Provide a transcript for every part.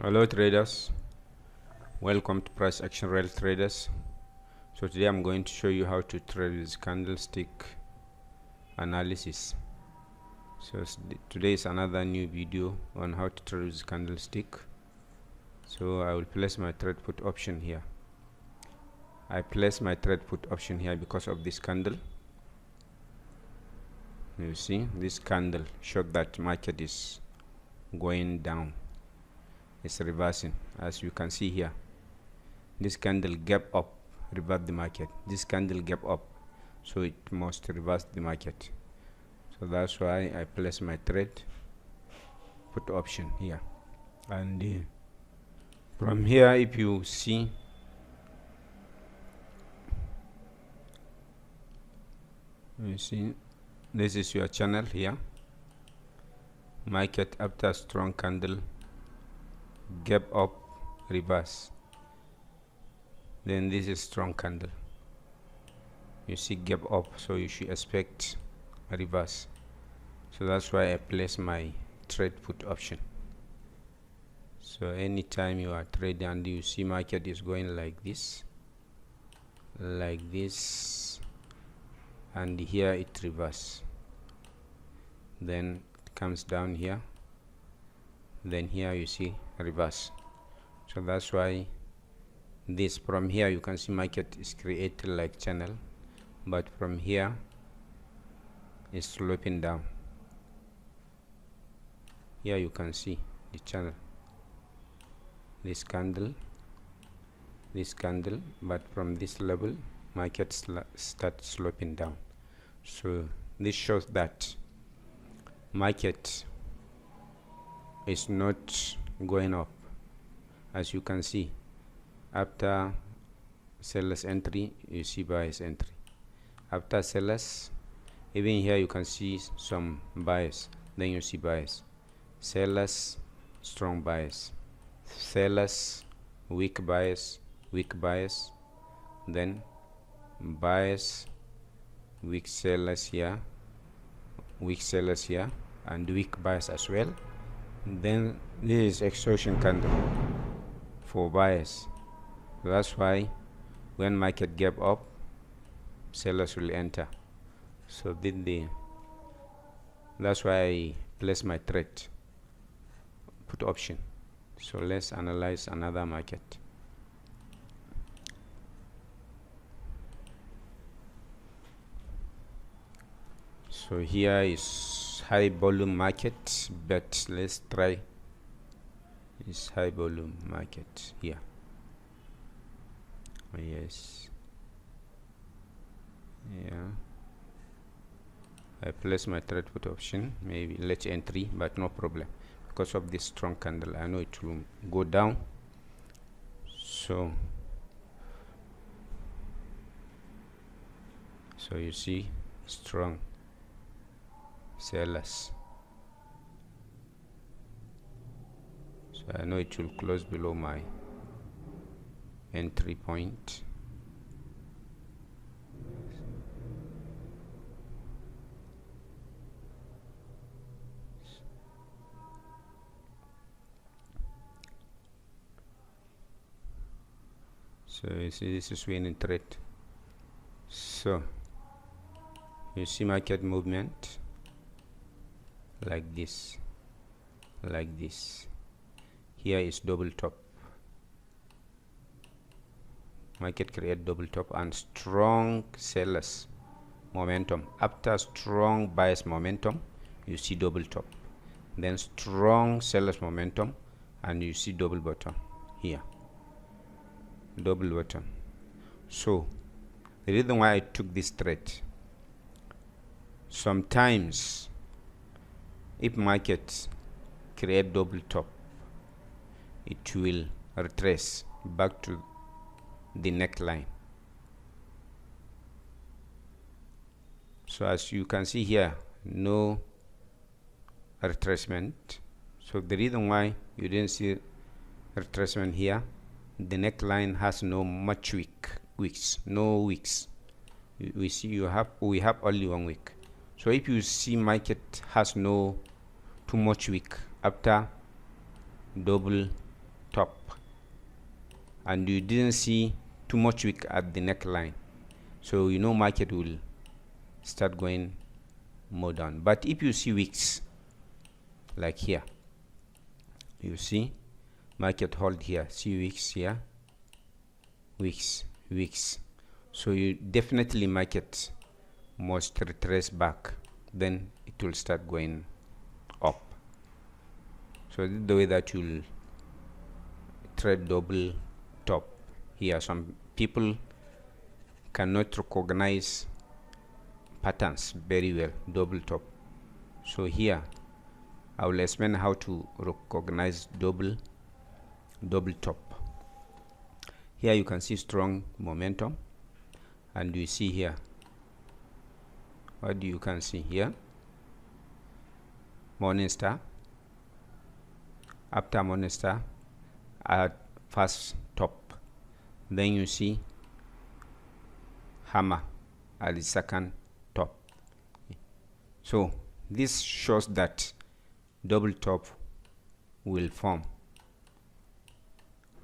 Hello traders, welcome to Price Action Rail Traders. So today I'm going to show you how to trade with candlestick analysis. So today is another new video on how to trade with candlestick. So I will place my trade put option here. I place my trade put option here because of this candle. You see this candle showed that market is going down. It's reversing, as you can see here. This candle gap up, reverse the market. This candle gap up, so it must reverse the market. So that's why I place my trade put option here. And from here, if you see, this is your channel here. Market after strong candle, gap up, reverse. Then this is strong candle. You see gap up, so you should expect a reverse. So that's why I place my trade put option. So anytime you are trading and you see market is going like this, and here it reverse, then it comes down here, then here you see reverse. So that's why this, from here you can see market is created like channel, but from here is sloping down. Here you can see the channel, this candle, but from this level market start sloping down. So this shows that market is not going up. As you can see, after sellers entry you see buyers entry. After sellers, even here you can see some buyers, then you see buyers, sellers, strong buyers, sellers, weak buyers, then buyers, weak sellers here, and weak buyers as well. Then this is exhaustion candle for buyers. So that's why when market gap up, sellers will enter. So that's why I place my trade put option. So let's analyze another market. So here is high volume market, but let's try this high volume market here. Yes, yeah, I place my trade put option, maybe let's entry, but no problem because of this strong candle. I know it will go down. So you see strong sellers. So I know it will close below my entry point. So you see this is winning trade. So you see market movement like this. Here is double top. Market create double top and strong sellers momentum. After strong buyers momentum, you see double top, then strong sellers momentum, and you see double bottom here, double bottom. So the reason why I took this trade, sometimes if market create double top, it will retrace back to the neckline. So as you can see here, no retracement. So the reason why you didn't see retracement here, the neckline has no much wicks, no wicks. We have only 1 week. So if you see market has no too much wick after double top, and you didn't see too much wick at the neckline, so you know market will start going more down. But if you see wicks like here, you see market hold here, see wicks here, wicks, so you definitely market must retrace back, then it will start going up. So this is the way that you'll trade double top here. Some people cannot recognize patterns very well, double top. So here I will explain how to recognize double top. Here you can see strong momentum, and you see here, what do you can see here? Morningstar. After Morningstar, at first top, then you see hammer at the second top. So this shows that double top will form.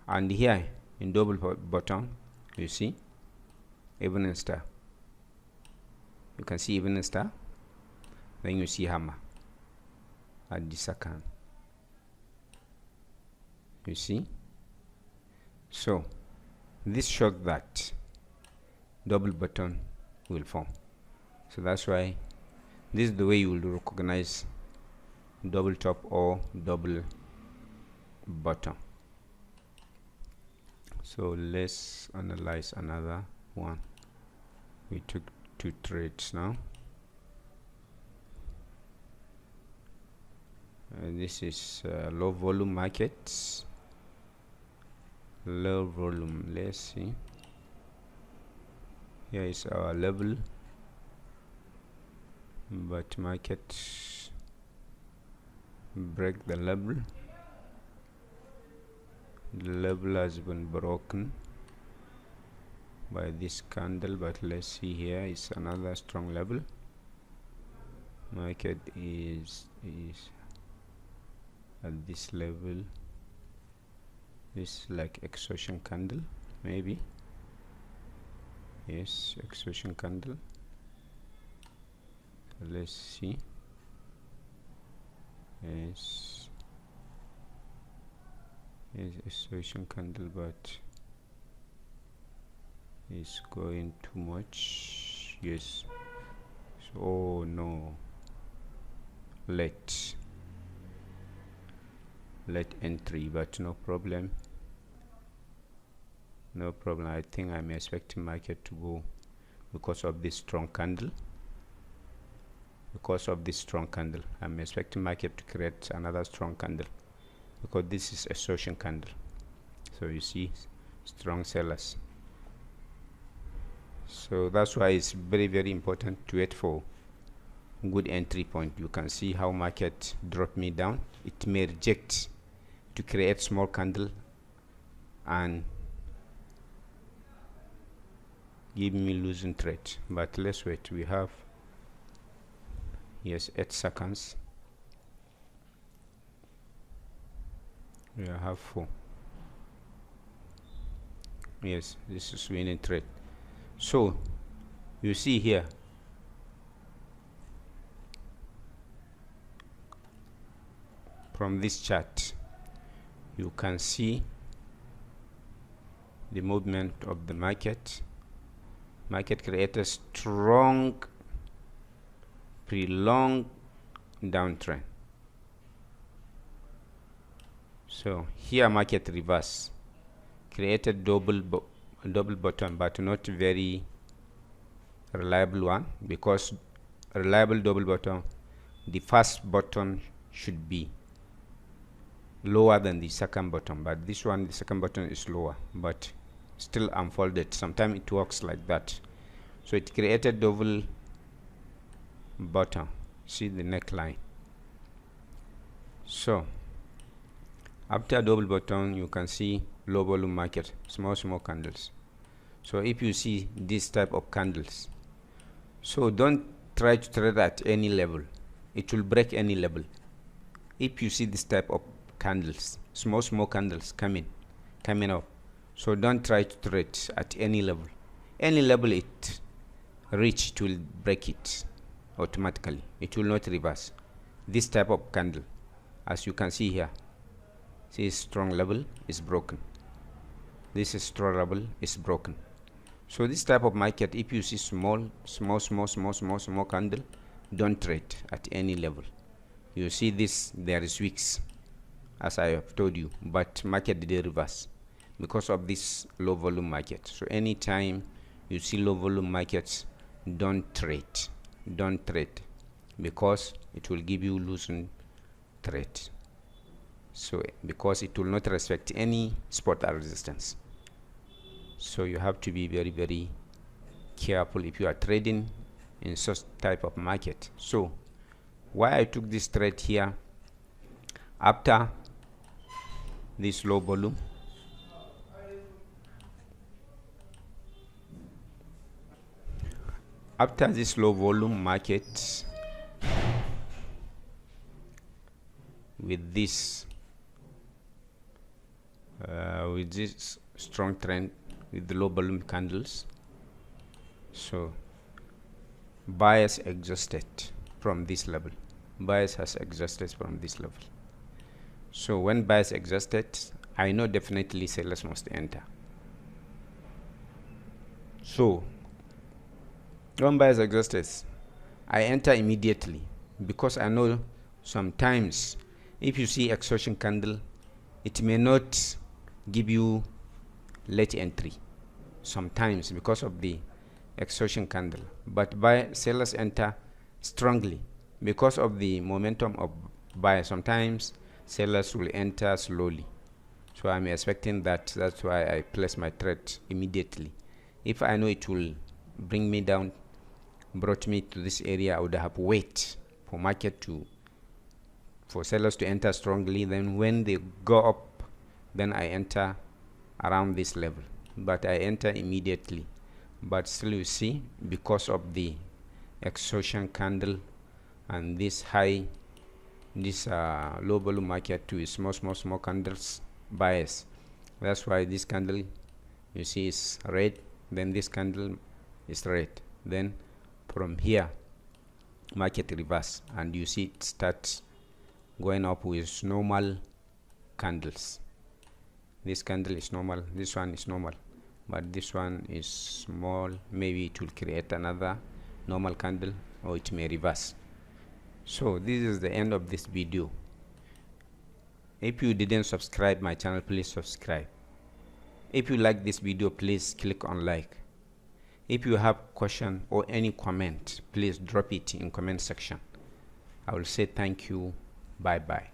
And here in double bottom, you see evening star. You can see evening star, then you see hammer at the second. You see, so this shows that double bottom will form. So that's why this is the way you will recognize double top or double bottom. So let's analyze another one. We took 2 trades now. This is low volume markets. Low volume, let's see. Here is our level, but market break the level. The level has been broken by this candle, but let's see, here is another strong level. Market is at this level. This like exhaustion candle, maybe. Yes, exhaustion candle. So let's see. Yes, exhaustion candle, but it's going too much. Yes. So, oh no, late entry, but no problem. I think I'm expecting market to go because of this strong candle. I'm expecting market to create another strong candle because this is a exhaustion candle. So you see strong sellers. So that's why it's very, very important to wait for good entry point. You can see how market dropped me down. It may reject to create small candle and give me losing trade, but let's wait. We have, yes, 8 seconds. We have 4. Yes, this is winning trade. So you see here, from this chart you can see the movement of the market. Market created a strong prolonged downtrend. So here market reverse, created double bottom, but not very reliable one, because reliable double bottom, the first bottom should be lower than the second bottom, but this one, the second bottom is lower but still unfolded. Sometimes it works like that. So it created double bottom. See the neckline. So after double bottom, you can see low volume market, small candles. So if you see this type of candles, so don't try to trade at any level. It will break any level. If you see this type of candles, small candles coming up. So don't try to trade at any level. Any level it reach, it will break it automatically. It will not reverse. This type of candle, as you can see here, see, strong level is broken. This is strong level is broken. So this type of market, if you see small candle, don't trade at any level. You see this, there is wicks, as I have told you, but market did reverse because of this low volume market. So anytime you see low volume markets, don't trade because it will give you losing trade. So because it will not respect any support or resistance. So you have to be very careful if you are trading in such type of market. So why I took this trade here, after this low volume, market with this strong trend with the low volume candles, so buyers exhausted from this level. Buyers has exhausted from this level. So when buyers exhausted, I know definitely sellers must enter. So when buyers exhausted, I enter immediately, because I know sometimes if you see exhaustion candle, it may not give you late entry sometimes because of the exhaustion candle, but sellers enter strongly because of the momentum of buy. Sometimes sellers will enter slowly, so I'm expecting that. That's why I place my trade immediately. If I know it will bring me down, brought me to this area, I would have wait for sellers to enter strongly. Then when they go up, then I enter around this level, but I enter immediately. But still, you see, because of the exhaustion candle and this low volume market to small candles bias, that's why this candle, you see, is red, then this candle is red, then from here market reverse, and you see it starts going up with normal candles. This candle is normal, this one is normal, but this one is small. Maybe it will create another normal candle, or it may reverse. So this is the end of this video. If you didn't subscribe my channel, please subscribe. If you like this video, please click on like. If you have question or any comment, please drop it in comment section. I will say thank you. Bye bye.